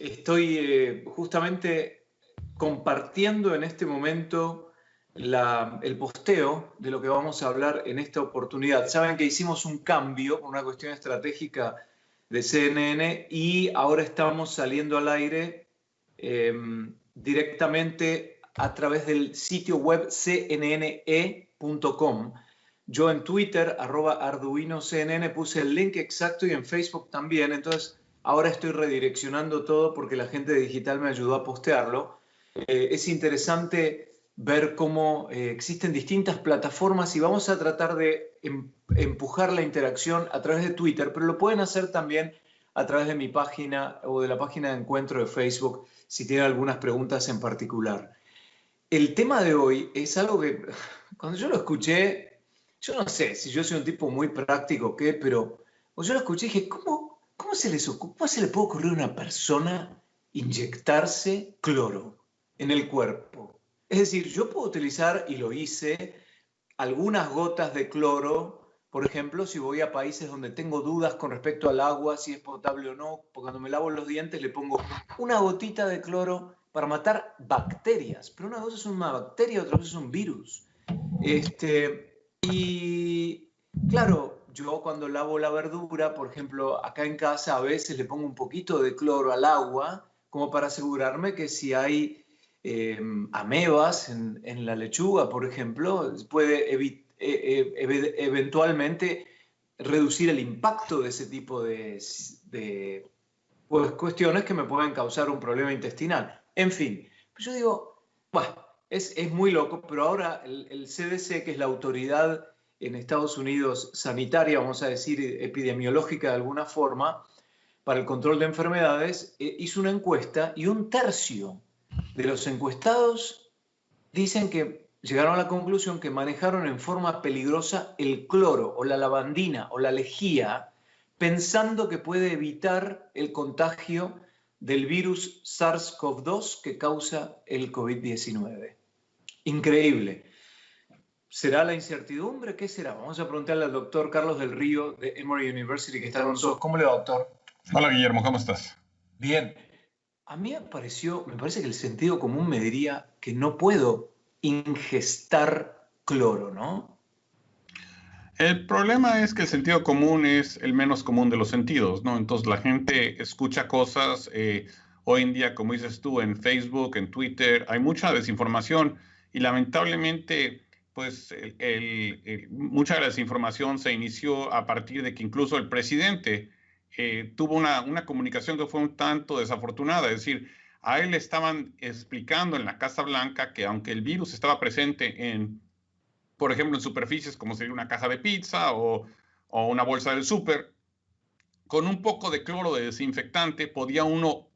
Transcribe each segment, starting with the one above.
Estoy justamente compartiendo en este momento el posteo de lo que vamos a hablar en esta oportunidad. Saben que hicimos un cambio por una cuestión estratégica de CNN y ahora estamos saliendo al aire directamente a través del sitio web cnne.com. Yo en Twitter, @ArduinoCNN, puse el link exacto y en Facebook también. Entonces, ahora estoy redireccionando todo porque la gente de digital me ayudó a postearlo. Es interesante ver cómo existen distintas plataformas y vamos a tratar de empujar la interacción a través de Twitter, pero lo pueden hacer también a través de mi página o de la página de encuentro de Facebook si tienen algunas preguntas en particular. El tema de hoy es algo que cuando yo lo escuché, yo no sé si yo soy un tipo muy práctico o qué, pero cuando yo lo escuché dije, ¿cómo se le puede ocurrir a una persona inyectarse cloro en el cuerpo? Es decir, yo puedo utilizar, y lo hice, algunas gotas de cloro, por ejemplo, si voy a países donde tengo dudas con respecto al agua, si es potable o no, porque cuando me lavo los dientes le pongo una gotita de cloro para matar bacterias, pero una cosa es una bacteria, otra cosa es un virus. Y claro, yo cuando lavo la verdura, por ejemplo, acá en casa a veces le pongo un poquito de cloro al agua, como para asegurarme que si hay amebas en la lechuga, por ejemplo, puede eventualmente reducir el impacto de ese tipo de pues, cuestiones que me pueden causar un problema intestinal. En fin, pues yo digo, bueno, es muy loco, pero ahora el CDC, que es la autoridad en Estados Unidos sanitaria, vamos a decir, epidemiológica de alguna forma, para el control de enfermedades, hizo una encuesta y 1/3 de los encuestados dicen que llegaron a la conclusión que manejaron en forma peligrosa el cloro o la lavandina o la lejía, pensando que puede evitar el contagio del virus SARS-CoV-2 que causa el COVID-19. Increíble. ¿Será la incertidumbre? ¿Qué será? Vamos a preguntarle al doctor Carlos del Río de Emory University, que está con nosotros. ¿Cómo le va, doctor? Hola, Guillermo, ¿cómo estás? Bien. A mí me parece que el sentido común me diría que no puedo ingestar cloro, ¿no? El problema es que el sentido común es el menos común de los sentidos, ¿no? Entonces la gente escucha cosas, hoy en día, como dices tú, en Facebook, en Twitter, hay mucha desinformación y lamentablemente, pues mucha de la desinformación se inició a partir de que incluso el presidente tuvo una comunicación que fue un tanto desafortunada, es decir, a él le estaban explicando en la Casa Blanca que aunque el virus estaba presente por ejemplo, en superficies como sería una caja de pizza o una bolsa del súper, con un poco de cloro de desinfectante podía uno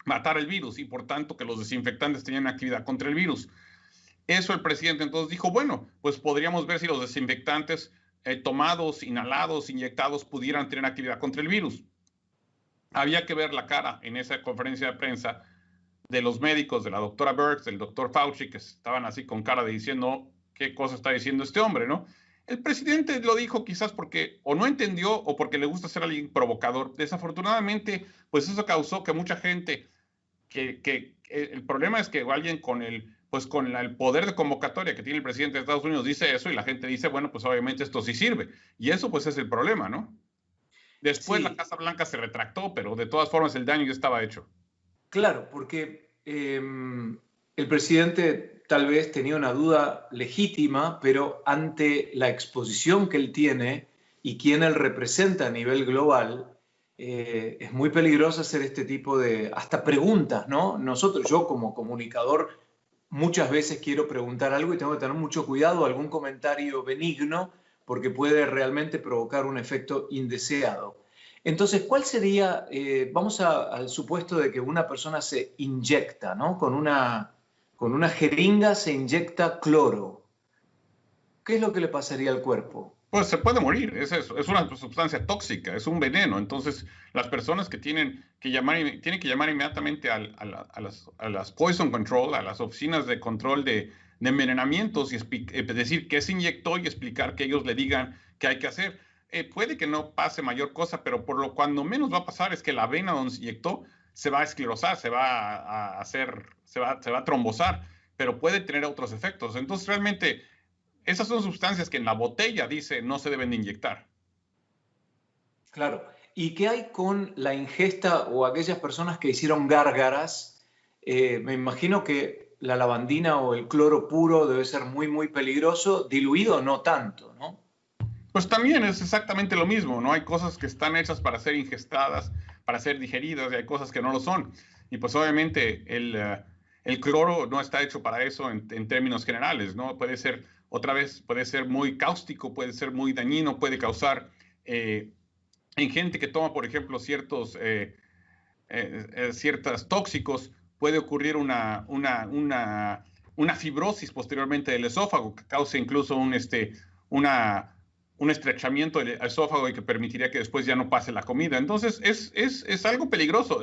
matar el virus y por tanto que los desinfectantes tenían actividad contra el virus. Eso el presidente entonces dijo, bueno, pues podríamos ver si los desinfectantes tomados, inhalados, inyectados pudieran tener actividad contra el virus. Había que ver la cara en esa conferencia de prensa de los médicos, de la doctora Birx, del doctor Fauci, que estaban así con cara de diciendo qué cosa está diciendo este hombre, ¿no? El presidente lo dijo quizás porque o no entendió o porque le gusta ser alguien provocador. Desafortunadamente, pues eso causó que mucha gente, el problema es que alguien con el poder de convocatoria que tiene el presidente de Estados Unidos dice eso y la gente dice, bueno, pues obviamente esto sí sirve. Y eso pues es el problema, ¿no? Después la Sí, Casa Blanca se retractó, pero de todas formas el daño ya estaba hecho. claro, porque el presidente tal vez tenía una duda legítima, pero ante la exposición que él tiene y quien él representa a nivel global, es muy peligroso hacer este tipo de, hasta preguntas, ¿no? Yo como comunicador muchas veces quiero preguntar algo y tengo que tener mucho cuidado, algún comentario benigno, porque puede realmente provocar un efecto indeseado. Entonces, ¿cuál sería, vamos al supuesto de que una persona se inyecta, ¿no? Con una jeringa se inyecta cloro. ¿Qué es lo que le pasaría al cuerpo? Pues se puede morir, es una sustancia tóxica, es un veneno. Entonces, las personas que tienen que llamar inmediatamente a las Poison Control, a las oficinas de control de envenenamientos, y decir qué se inyectó y explicar que ellos le digan qué hay que hacer. Puede que no pase mayor cosa, pero cuando menos va a pasar es que la vena donde se inyectó se va a esclerosar, se va a hacer, se va a trombosar, pero puede tener otros efectos. Entonces, realmente, esas son sustancias que en la botella dice no se deben de inyectar. Claro. ¿Y qué hay con la ingesta o aquellas personas que hicieron gárgaras? Me imagino que la lavandina o el cloro puro debe ser muy, muy peligroso, diluido no tanto, ¿no? Pues también es exactamente lo mismo, ¿no? Hay cosas que están hechas para ser ingestadas, para ser digeridas, y hay cosas que no lo son. Y pues obviamente el cloro no está hecho para eso en términos generales, ¿no? Puede ser, otra vez, puede ser muy cáustico, puede ser muy dañino, puede causar, en gente que toma, por ejemplo, ciertos tóxicos, puede ocurrir una fibrosis posteriormente del esófago que cause incluso una, un estrechamiento del esófago y que permitiría que después ya no pase la comida. Entonces, es algo peligroso.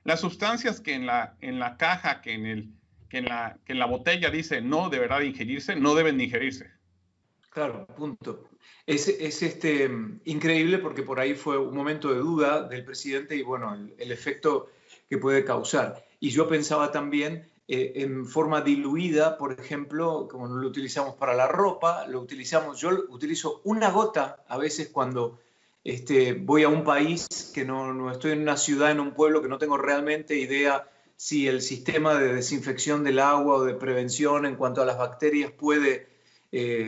Las sustancias que en la caja, que en la botella dice no deberá de ingerirse, no deben de ingerirse. Claro, punto. Es increíble porque por ahí fue un momento de duda del presidente y bueno, el efecto que puede causar. Y yo pensaba también en forma diluida, por ejemplo, como lo utilizamos para la ropa, yo utilizo una gota a veces cuando voy a un país que no estoy en una ciudad, en un pueblo que no tengo realmente idea si el sistema de desinfección del agua o de prevención en cuanto a las bacterias puede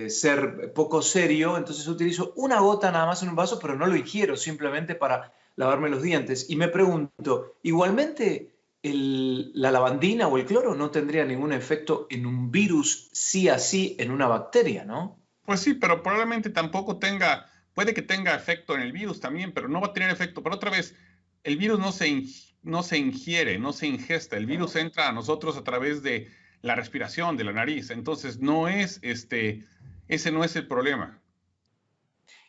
ser poco serio, entonces utilizo una gota nada más en un vaso, pero no lo ingiero, simplemente para lavarme los dientes. Y me pregunto, igualmente la lavandina o el cloro no tendría ningún efecto en un virus, sí así en una bacteria, ¿no? Pues sí, pero probablemente tampoco tenga, puede que tenga efecto en el virus también, pero no va a tener efecto. Pero otra vez, el virus no se ingiere, no se ingesta. El virus entra a nosotros a través de la respiración, de la nariz. Entonces, ese no es el problema.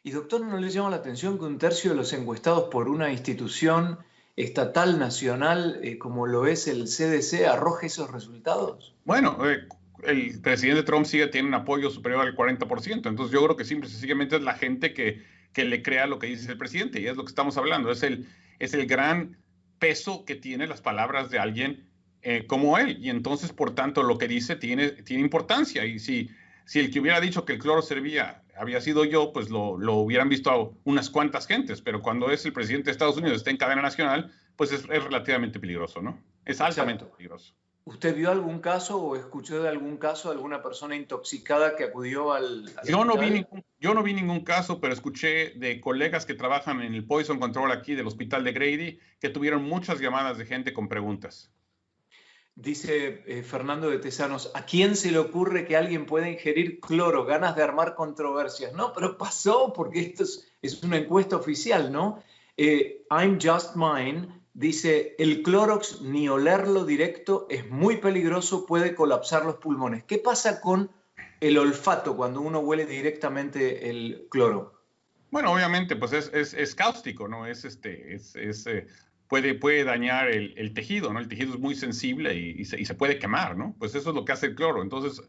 Y doctor, ¿no le llama la atención que un tercio de los encuestados por una institución estatal, nacional, como lo es el CDC, arroje esos resultados? Bueno, el presidente Trump tiene un apoyo superior al 40%. Entonces, yo creo que simple y sencillamente es la gente que le crea lo que dice el presidente. Y es lo que estamos hablando. Es el gran peso que tiene las palabras de alguien como él. Y entonces, por tanto, lo que dice tiene importancia. Y si el que hubiera dicho que el cloro servía había sido yo, pues lo hubieran visto a unas cuantas gentes. Pero cuando es el presidente de Estados Unidos, está en cadena nacional, pues es relativamente peligroso, ¿no? Es altamente Exacto. peligroso. ¿Usted vio algún caso o escuchó de algún caso de alguna persona intoxicada que acudió al hospital? Yo no vi ningún caso, pero escuché de colegas que trabajan en el Poison Control aquí del hospital de Grady que tuvieron muchas llamadas de gente con preguntas. Dice Fernando de Tesanos, ¿a quién se le ocurre que alguien pueda ingerir cloro? Ganas de armar controversias. No, pero pasó porque es una encuesta oficial, ¿no? I'm Just Mine dice, el Clorox ni olerlo directo es muy peligroso, puede colapsar los pulmones. ¿Qué pasa con el olfato cuando uno huele directamente el cloro? Bueno, obviamente, pues es cáustico, ¿no? Puede dañar el tejido, ¿no? El tejido es muy sensible y se puede quemar, ¿no? Pues eso es lo que hace el cloro. Entonces,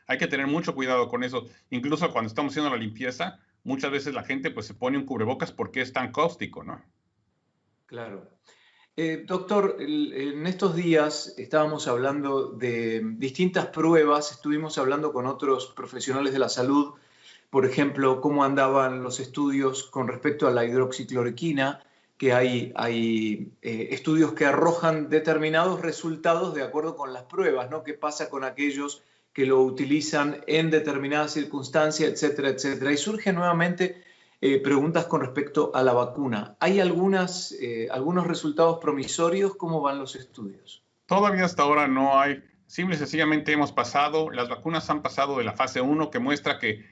hay que tener mucho cuidado con eso. Incluso cuando estamos haciendo la limpieza, muchas veces la gente pues se pone un cubrebocas porque es tan cáustico, ¿no? Claro. Doctor, en estos días estábamos hablando de distintas pruebas, estuvimos hablando con otros profesionales de la salud, por ejemplo, cómo andaban los estudios con respecto a la hidroxicloroquina, que hay estudios que arrojan determinados resultados de acuerdo con las pruebas, ¿no? ¿Qué pasa con aquellos que lo utilizan en determinadas circunstancias, etcétera, etcétera? Y surge nuevamente preguntas con respecto a la vacuna. ¿Hay algunos resultados promisorios? ¿Cómo van los estudios? Todavía hasta ahora no hay. Simple y sencillamente las vacunas han pasado de la fase 1 que muestra que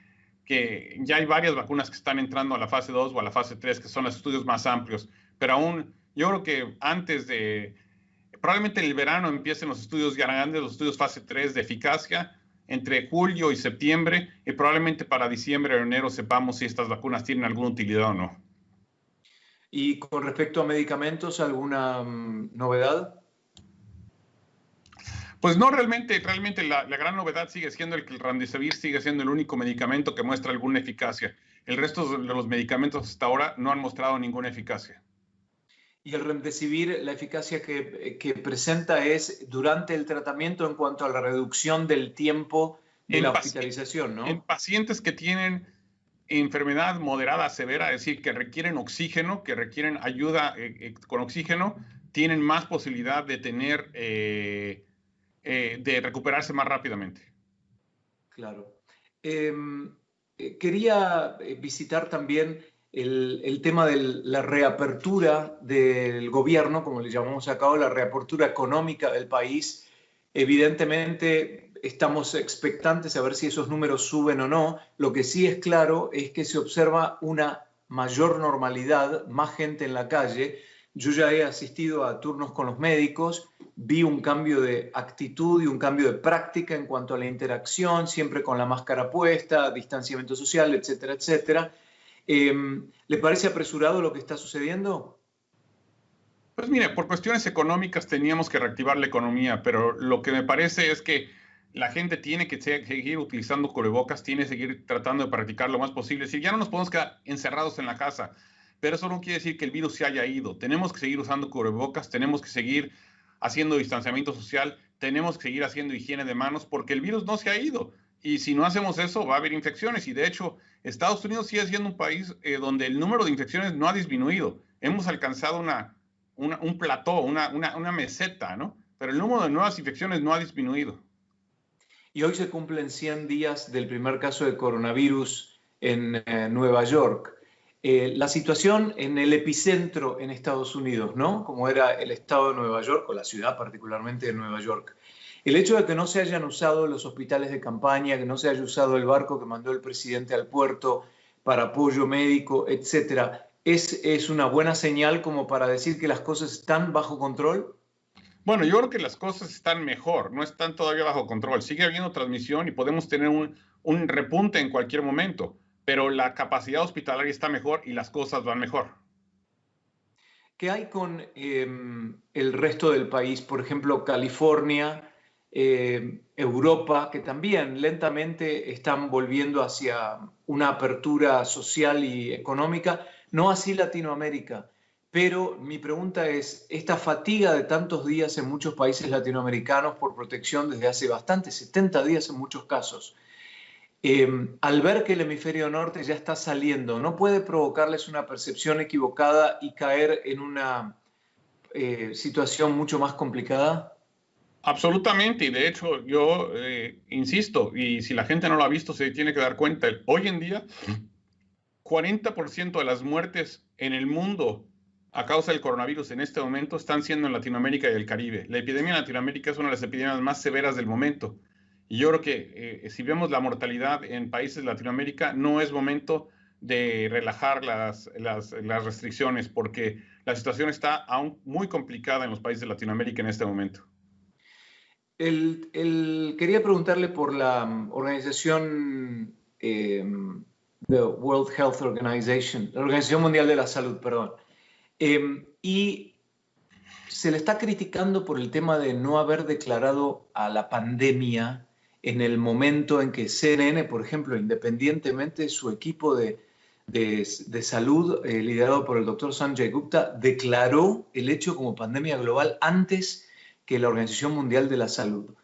ya hay varias vacunas que están entrando a la fase 2 o a la fase 3, que son los estudios más amplios. Pero aún, yo creo que probablemente en el verano empiecen los estudios ya grandes, los estudios fase 3 de eficacia, entre julio y septiembre, y probablemente para diciembre o enero sepamos si estas vacunas tienen alguna utilidad o no. Y con respecto a medicamentos, ¿alguna novedad? Pues no, realmente la gran novedad sigue siendo que el Remdesivir sigue siendo el único medicamento que muestra alguna eficacia. El resto de los medicamentos hasta ahora no han mostrado ninguna eficacia. Y el remdesivir, la eficacia que presenta es durante el tratamiento en cuanto a la reducción del tiempo de la hospitalización, En ¿no? pacientes que tienen enfermedad moderada severa, es decir, que requieren oxígeno, que requieren ayuda con oxígeno, tienen más posibilidad de tener, de recuperarse más rápidamente. Claro. Quería visitar también el tema de la reapertura del gobierno, como le llamamos acá, o la reapertura económica del país. Evidentemente estamos expectantes a ver si esos números suben o no. Lo que sí es claro es que se observa una mayor normalidad, más gente en la calle. Yo ya he asistido a turnos con los médicos, vi un cambio de actitud y un cambio de práctica en cuanto a la interacción, siempre con la máscara puesta, distanciamiento social, etcétera, etcétera. ¿Le parece apresurado lo que está sucediendo? Pues mire, por cuestiones económicas teníamos que reactivar la economía, pero lo que me parece es que la gente tiene que seguir utilizando cubrebocas, tiene que seguir tratando de practicar lo más posible. Si ya no nos podemos quedar encerrados en la casa, pero eso no quiere decir que el virus se haya ido. Tenemos que seguir usando cubrebocas, tenemos que seguir haciendo distanciamiento social, tenemos que seguir haciendo higiene de manos, porque el virus no se ha ido. Y si no hacemos eso, va a haber infecciones. Y de hecho, Estados Unidos sigue siendo un país donde el número de infecciones no ha disminuido. Hemos alcanzado un plató, una meseta, ¿no? Pero el número de nuevas infecciones no ha disminuido. Y hoy se cumplen 100 días del primer caso de coronavirus en Nueva York. La situación en el epicentro en Estados Unidos, ¿no? Como era el estado de Nueva York, o la ciudad particularmente de Nueva York. El hecho de que no se hayan usado los hospitales de campaña, que no se haya usado el barco que mandó el presidente al puerto para apoyo médico, etcétera, ¿es una buena señal como para decir que las cosas están bajo control? Bueno, yo creo que las cosas están mejor, no están todavía bajo control. Sigue habiendo transmisión y podemos tener un repunte en cualquier momento, pero la capacidad hospitalaria está mejor y las cosas van mejor. ¿Qué hay con el resto del país? Por ejemplo, California, Europa, que también lentamente están volviendo hacia una apertura social y económica, no así Latinoamérica. Pero mi pregunta es, esta fatiga de tantos días en muchos países latinoamericanos por protección desde hace bastante, 70 días en muchos casos, al ver que el hemisferio norte ya está saliendo, ¿no puede provocarles una percepción equivocada y caer en una situación mucho más complicada? Absolutamente, y de hecho yo insisto, y si la gente no lo ha visto, se tiene que dar cuenta, hoy en día 40% de las muertes en el mundo a causa del coronavirus en este momento están siendo en Latinoamérica y el Caribe. La epidemia en Latinoamérica es una de las epidemias más severas del momento. Y yo creo que si vemos la mortalidad en países de Latinoamérica, no es momento de relajar las restricciones porque la situación está aún muy complicada en los países de Latinoamérica en este momento. Quería preguntarle por la organización, the World Health Organization, la Organización Mundial de la Salud, perdón. Y se le está criticando por el tema de no haber declarado a la pandemia en el momento en que CNN, por ejemplo, independientemente de su equipo de salud, liderado por el doctor Sanjay Gupta, declaró el hecho como pandemia global antes que la Organización Mundial de la Salud.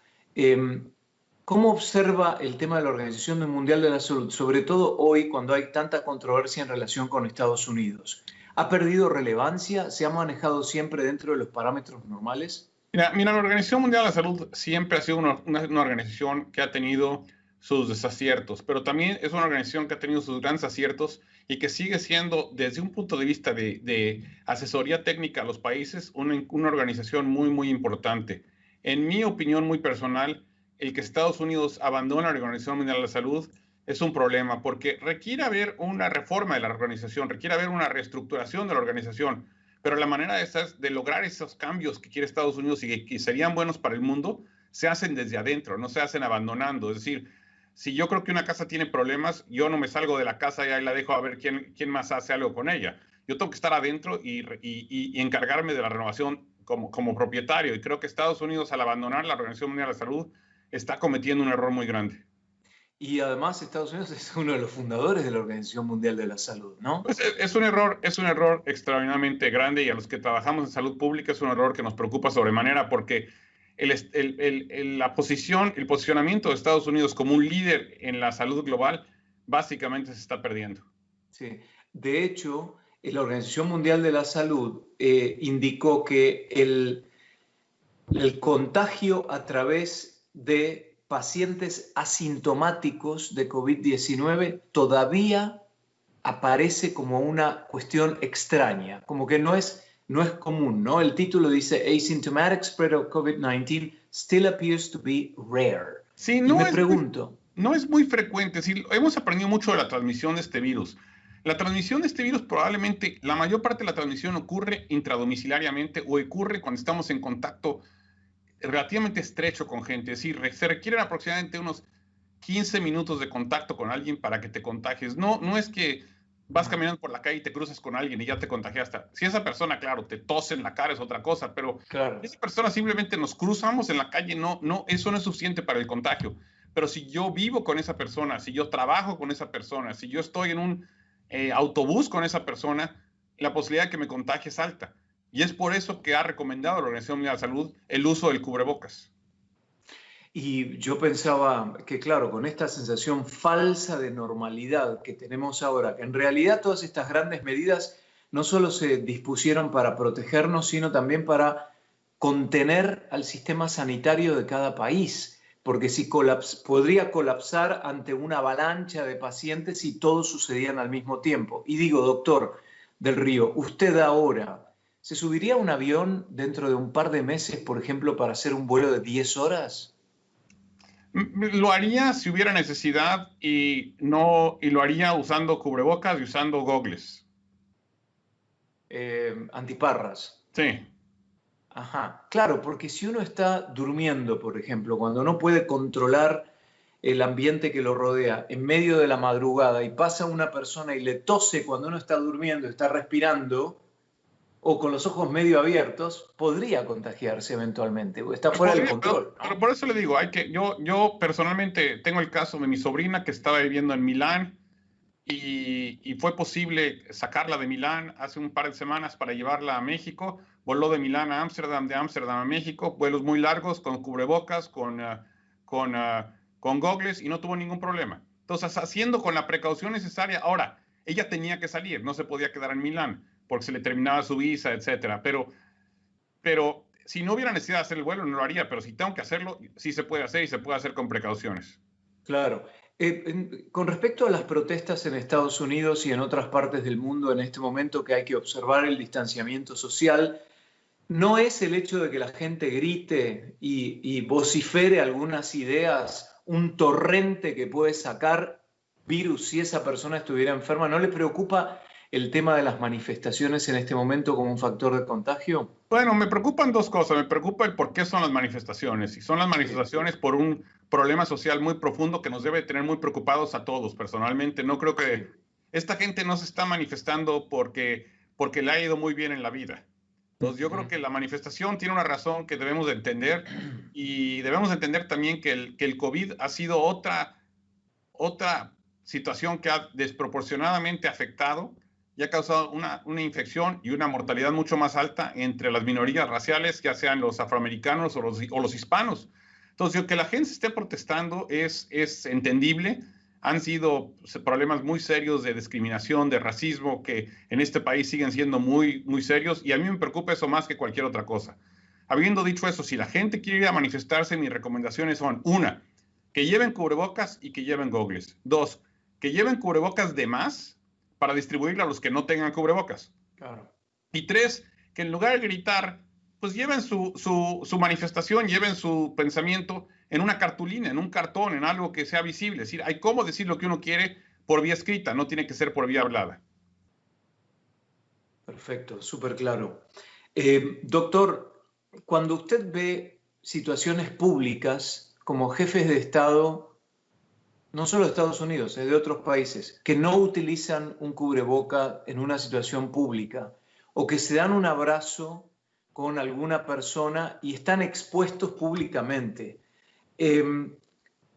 ¿Cómo observa el tema de la Organización Mundial de la Salud, sobre todo hoy cuando hay tanta controversia en relación con Estados Unidos? ¿Ha perdido relevancia? ¿Se ha manejado siempre dentro de los parámetros normales? Mira, la Organización Mundial de la Salud siempre ha sido una organización que ha tenido sus desaciertos, pero también es una organización que ha tenido sus grandes aciertos y que sigue siendo, desde un punto de vista de asesoría técnica a los países, una organización muy, muy importante. En mi opinión muy personal, el que Estados Unidos abandone la Organización Mundial de la Salud es un problema porque requiere haber una reforma de la organización, requiere haber una reestructuración de la organización, pero la manera de lograr esos cambios que quiere Estados Unidos y que serían buenos para el mundo, se hacen desde adentro, no se hacen abandonando. Es decir, si yo creo que una casa tiene problemas, yo no me salgo de la casa y ahí la dejo a ver quién más hace algo con ella. Yo tengo que estar adentro y encargarme de la renovación como propietario. Y creo que Estados Unidos, al abandonar la Organización Mundial de la Salud, está cometiendo un error muy grande. Y además Estados Unidos es uno de los fundadores de la Organización Mundial de la Salud, ¿no? Pues es un error extraordinariamente grande y a los que trabajamos en salud pública es un error que nos preocupa sobremanera porque el posicionamiento de Estados Unidos como un líder en la salud global básicamente se está perdiendo. Sí. De hecho, la Organización Mundial de la Salud indicó que el contagio a través de pacientes asintomáticos de COVID-19 todavía aparece como una cuestión extraña, como que no es común, ¿no? El título dice Asymptomatic spread of COVID-19 still appears to be rare. Sí, Y me pregunto, no es muy frecuente. Sí, hemos aprendido mucho de la transmisión de este virus. La transmisión de este virus probablemente, la mayor parte de la transmisión ocurre intradomiciliariamente o ocurre cuando estamos en contacto relativamente estrecho con gente. Es decir, se requieren aproximadamente unos 15 minutos de contacto con alguien para que te contagies. No es que vas caminando por la calle y te cruzas con alguien y ya te contagiaste. Si esa persona, claro, te tose en la cara es otra cosa, pero claro, esa persona simplemente nos cruzamos en la calle, eso no es suficiente para el contagio. Pero si yo vivo con esa persona, si yo trabajo con esa persona, si yo estoy en un autobús con esa persona, la posibilidad de que me contagie es alta. Y es por eso que ha recomendado la Organización Mundial de la Salud el uso del cubrebocas. y yo pensaba que, claro, con esta sensación falsa de normalidad que tenemos ahora, que en realidad todas estas grandes medidas no solo se dispusieron para protegernos, sino también para contener al sistema sanitario de cada país, porque si podría colapsar ante una avalancha de pacientes si todos sucedían al mismo tiempo. Y digo, doctor del Río, usted ahora, ¿se subiría a un avión dentro de un par de meses, por ejemplo, para hacer un vuelo de 10 horas? Lo haría si hubiera necesidad y lo haría usando cubrebocas y usando gogles. Antiparras. Sí. Ajá, claro, porque si uno está durmiendo, por ejemplo, cuando no puede controlar el ambiente que lo rodea en medio de la madrugada y pasa una persona y le tose cuando uno está durmiendo, está respirando o con los ojos medio abiertos, podría contagiarse eventualmente, o está fuera del Podría, control, pero ¿no? por eso le digo, yo personalmente tengo el caso de mi sobrina que estaba viviendo en Milán y fue posible sacarla de Milán hace un par de semanas para llevarla a México. Voló de Milán a Ámsterdam, de Ámsterdam a México, vuelos muy largos, con cubrebocas, con gogles y no tuvo ningún problema. Entonces, haciendo con la precaución necesaria, ahora, ella tenía que salir, no se podía quedar en Milán porque se le terminaba su visa, etcétera. Pero si no hubiera necesidad de hacer el vuelo, no lo haría, pero si tengo que hacerlo, sí se puede hacer y se puede hacer con precauciones. Claro. Con respecto a las protestas en Estados Unidos y en otras partes del mundo en este momento que hay que observar el distanciamiento social, no es el hecho de que la gente grite y vocifere algunas ideas, un torrente que puede sacar virus si esa persona estuviera enferma. ¿No le preocupa el tema de las manifestaciones en este momento como un factor de contagio? Bueno, me preocupan dos cosas. Me preocupa el por qué son las manifestaciones. Y son las Sí, manifestaciones por un problema social muy profundo que nos debe tener muy preocupados a todos. Personalmente, no creo que sí. esta gente no se está manifestando porque le ha ido muy bien en la vida. Entonces, yo creo Ujú. que la manifestación tiene una razón que debemos de entender y debemos de entender también que el COVID ha sido otra situación que ha desproporcionadamente afectado y ha causado una infección y una mortalidad mucho más alta entre las minorías raciales, ya sean los afroamericanos o los hispanos. Entonces, que la gente esté protestando es entendible. Han sido problemas muy serios de discriminación, de racismo, que en este país siguen siendo muy serios y a mí me preocupa eso más que cualquier otra cosa. Habiendo dicho eso, si la gente quiere ir a manifestarse, mis recomendaciones son, una, que lleven cubrebocas y que lleven gogles. Dos, que lleven cubrebocas de más para distribuirle a los que no tengan cubrebocas. Claro. Y tres, que en lugar de gritar, pues lleven su manifestación, lleven su pensamiento en una cartulina, en un cartón, en algo que sea visible. Es decir, hay cómo decir lo que uno quiere por vía escrita, no tiene que ser por vía hablada. Perfecto, súper claro. Doctor, cuando usted ve situaciones públicas como jefes de Estado, no solo de Estados Unidos, de otros países, que no utilizan un cubreboca en una situación pública o que se dan un abrazo con alguna persona y están expuestos públicamente,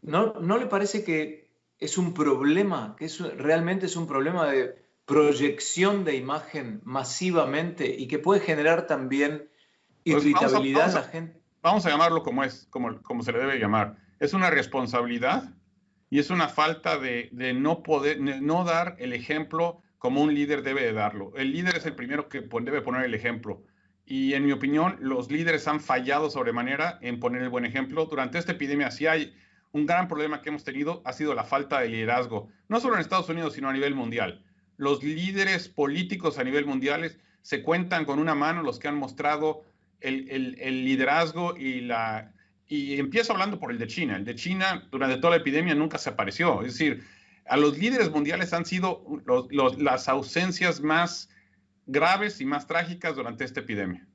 ¿no le parece que es un problema, realmente es un problema de proyección de imagen masivamente y que puede generar también Pues irritabilidad en la gente. vamos a llamarlo como es, como se le debe llamar. Es una responsabilidad y es una falta de no poder, no dar el ejemplo como un líder debe de darlo. El líder es el primero que debe poner el ejemplo. Y en mi opinión, los líderes han fallado sobremanera en poner el buen ejemplo. Durante esta epidemia, sí hay un gran problema que hemos tenido, ha sido la falta de liderazgo, no solo en Estados Unidos, sino a nivel mundial. Los líderes políticos a nivel mundial se cuentan con una mano los que han mostrado el liderazgo y empiezo hablando por el de China. El de China durante toda la epidemia nunca se apareció. Es decir, a los líderes mundiales han sido las ausencias más graves y más trágicas durante esta epidemia.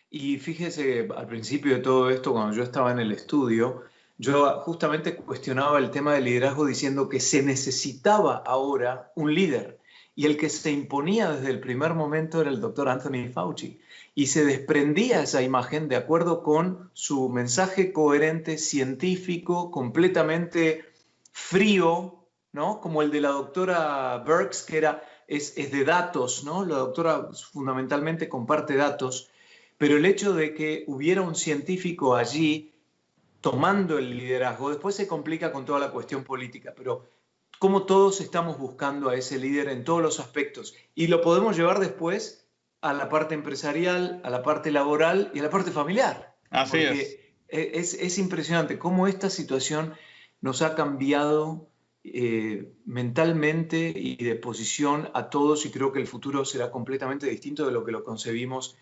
Y fíjese, al principio de todo esto, cuando yo estaba en el estudio, yo justamente cuestionaba el tema del liderazgo diciendo que se necesitaba ahora un líder. Y el que se imponía desde el primer momento era el doctor Anthony Fauci. Y se desprendía esa imagen de acuerdo con su mensaje coherente, científico, completamente frío, ¿no? Como el de la doctora Birx, que es de datos, ¿no? La doctora fundamentalmente comparte datos. Pero el hecho de que hubiera un científico allí tomando el liderazgo, después se complica con toda la cuestión política, pero como todos estamos buscando a ese líder en todos los aspectos y lo podemos llevar después a la parte empresarial, a la parte laboral y a la parte familiar. Así es. Es impresionante cómo esta situación nos ha cambiado mentalmente y de posición a todos y creo que el futuro será completamente distinto de lo que lo concebimos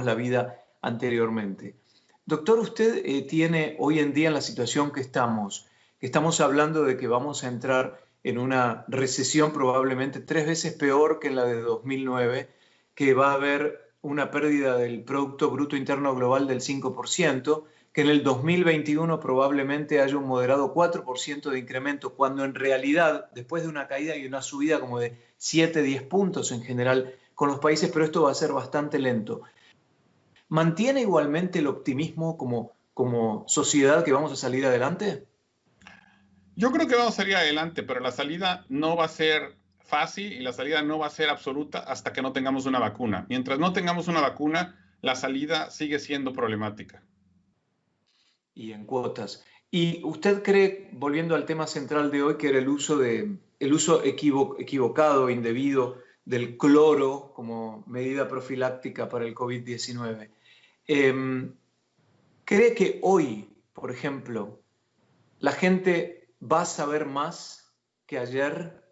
la vida anteriormente. Doctor, usted tiene hoy en día en la situación que estamos hablando de que vamos a entrar en una recesión probablemente 3 veces peor que en la de 2009, que va a haber una pérdida del Producto Bruto Interno Global del 5%, que en el 2021 probablemente haya un moderado 4% de incremento, cuando en realidad, después de una caída y una subida como de 7, 10 puntos en general con los países, pero esto va a ser bastante lento. ¿Mantiene igualmente el optimismo como sociedad que vamos a salir adelante? Yo creo que vamos a salir adelante, pero la salida no va a ser fácil y la salida no va a ser absoluta hasta que no tengamos una vacuna. Mientras no tengamos una vacuna, la salida sigue siendo problemática. Y en cuotas. ¿Y usted cree, volviendo al tema central de hoy, que era el uso equivocado, indebido del cloro como medida profiláctica para el COVID-19? ¿Cree que hoy, por ejemplo, la gente va a saber más que ayer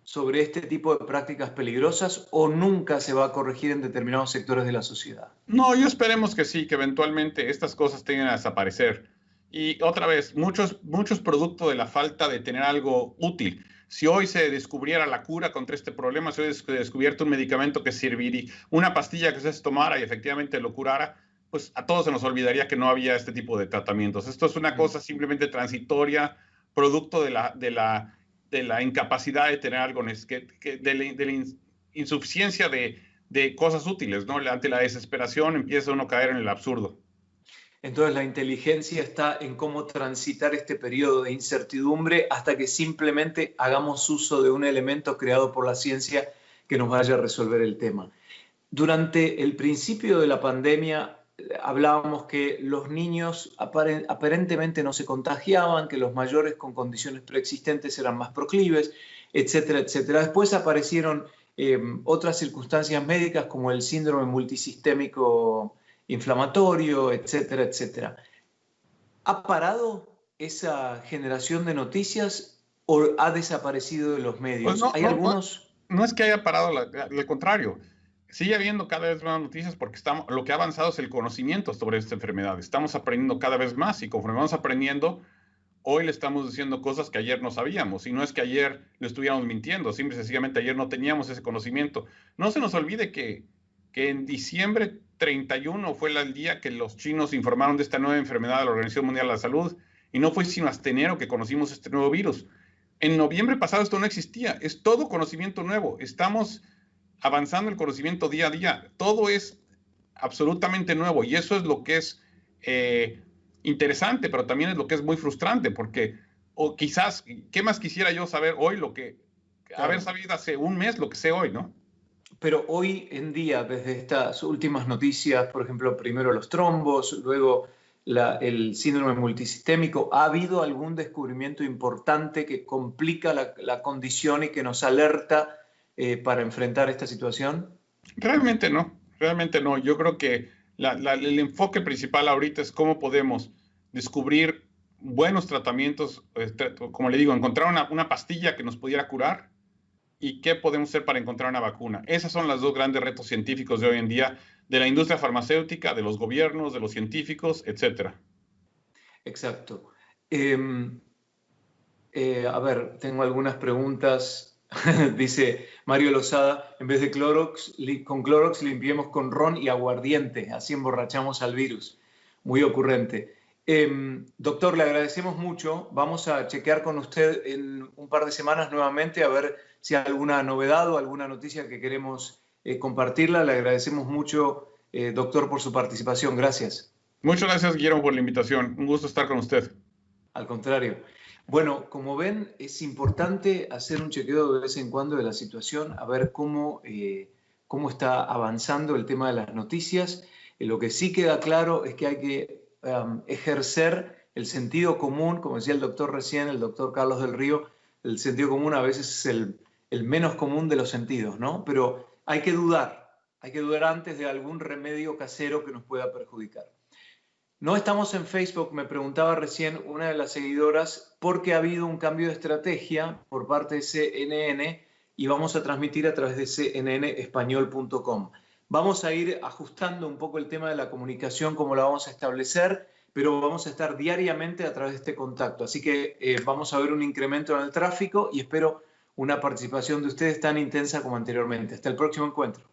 sobre este tipo de prácticas peligrosas o nunca se va a corregir en determinados sectores de la sociedad? No, yo esperemos que sí, que eventualmente estas cosas tengan a desaparecer. Y otra vez, muchos producto de la falta de tener algo útil. Si hoy se descubriera la cura contra este problema, si hoy se descubierto un medicamento que serviría, una pastilla que se tomara y efectivamente lo curara, pues a todos se nos olvidaría que no había este tipo de tratamientos. Esto es una cosa simplemente transitoria, producto de la incapacidad de tener algo, de la insuficiencia de cosas útiles, ¿no? Ante la desesperación empieza uno a caer en el absurdo. Entonces la inteligencia está en cómo transitar este periodo de incertidumbre hasta que simplemente hagamos uso de un elemento creado por la ciencia que nos vaya a resolver el tema. Durante el principio de la pandemia hablábamos que los niños aparentemente no se contagiaban, que los mayores con condiciones preexistentes eran más proclives, etcétera, etcétera. Después aparecieron otras circunstancias médicas como el síndrome multisistémico inflamatorio, etcétera, etcétera. ¿Ha parado esa generación de noticias o ha desaparecido de los medios? Pues ¿Hay algunos? No es que haya parado, al contrario. Sigue habiendo cada vez más noticias porque lo que ha avanzado es el conocimiento sobre esta enfermedad. Estamos aprendiendo cada vez más y conforme vamos aprendiendo, hoy le estamos diciendo cosas que ayer no sabíamos. Y no es que ayer le estuviéramos mintiendo, simple y sencillamente ayer no teníamos ese conocimiento. No se nos olvide que en diciembre 31 fue el día que los chinos informaron de esta nueva enfermedad de la Organización Mundial de la Salud y no fue sino hasta enero que conocimos este nuevo virus. En noviembre pasado esto no existía, es todo conocimiento nuevo. Estamos avanzando el conocimiento día a día. Todo es absolutamente nuevo y eso es lo que es interesante, pero también es lo que es muy frustrante porque o quizás, ¿qué más quisiera yo saber hoy lo que haber sabido hace un mes lo que sé hoy, ¿no? Pero hoy en día, desde estas últimas noticias, por ejemplo, primero los trombos, luego el síndrome multisistémico, ¿ha habido algún descubrimiento importante que complica la condición y que nos alerta para enfrentar esta situación? Realmente no, realmente no. Yo creo que el enfoque principal ahorita es cómo podemos descubrir buenos tratamientos, como le digo, encontrar una pastilla que nos pudiera curar y qué podemos hacer para encontrar una vacuna. Esos son los dos grandes retos científicos de hoy en día, de la industria farmacéutica, de los gobiernos, de los científicos, etcétera. Exacto. A ver, tengo algunas preguntas. Dice Mario Lozada, en vez de Clorox, con Clorox limpiemos con ron y aguardiente, así emborrachamos al virus. Muy ocurrente. Doctor, le agradecemos mucho. Vamos a chequear con usted en un par de semanas nuevamente a ver si hay alguna novedad o alguna noticia que queremos compartirla. Le agradecemos mucho, doctor, por su participación. Gracias. Muchas gracias, Guillermo, por la invitación. Un gusto estar con usted. Al contrario. Bueno, como ven, es importante hacer un chequeo de vez en cuando de la situación, a ver cómo está avanzando el tema de las noticias. Lo que sí queda claro es que hay que ejercer el sentido común, como decía el doctor recién, el doctor Carlos del Río, el sentido común a veces es el menos común de los sentidos, ¿no? Pero hay que dudar antes de algún remedio casero que nos pueda perjudicar. No estamos en Facebook, me preguntaba recién una de las seguidoras, porque ha habido un cambio de estrategia por parte de CNN y vamos a transmitir a través de cnnespañol.com. Vamos a ir ajustando un poco el tema de la comunicación, cómo la vamos a establecer, pero vamos a estar diariamente a través de este contacto. Así que vamos a ver un incremento en el tráfico y espero una participación de ustedes tan intensa como anteriormente. Hasta el próximo encuentro.